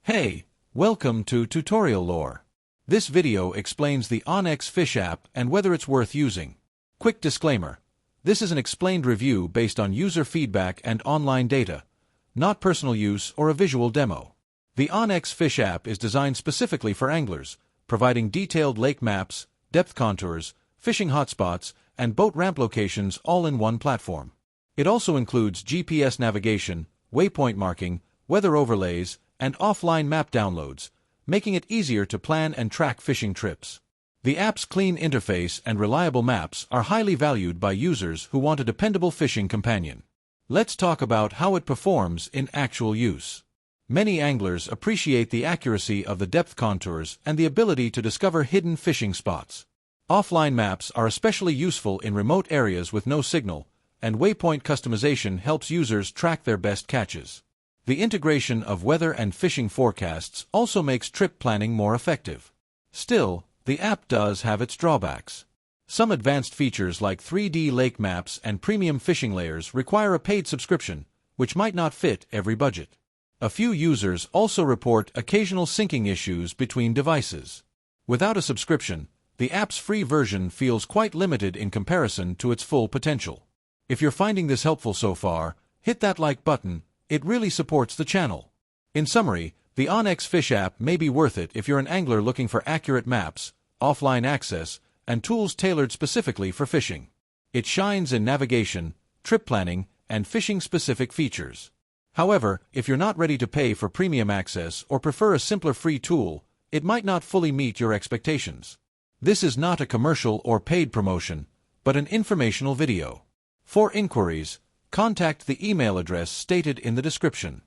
Hey, welcome to Tutorial Lore. This video explains the OnX Fish app and whether it's worth using. Quick disclaimer. This is an explained review based on user feedback and online data, not personal use or a visual demo. The OnX Fish app is designed specifically for anglers, providing detailed lake maps, depth contours, fishing hotspots, and boat ramp locations all in one platform. It also includes GPS navigation, waypoint marking, weather overlays, and offline map downloads, making it easier to plan and track fishing trips. The app's clean interface and reliable maps are highly valued by users who want a dependable fishing companion. Let's talk about how it performs in actual use. Many anglers appreciate the accuracy of the depth contours and the ability to discover hidden fishing spots. Offline maps are especially useful in remote areas with no signal, and waypoint customization helps users track their best catches. The integration of weather and fishing forecasts also makes trip planning more effective. Still, the app does have its drawbacks. Some advanced features like 3D lake maps and premium fishing layers require a paid subscription, which might not fit every budget. A few users also report occasional syncing issues between devices. Without a subscription, the app's free version feels quite limited in comparison to its full potential. If you're finding this helpful so far, hit that like button. It really supports the channel. In summary, the OnX Fish app may be worth it if you're an angler looking for accurate maps, offline access, and tools tailored specifically for fishing. It shines in navigation, trip planning, and fishing-specific features. However, if you're not ready to pay for premium access or prefer a simpler free tool, it might not fully meet your expectations. This is not a commercial or paid promotion, but an informational video. For inquiries, contact the email address stated in the description.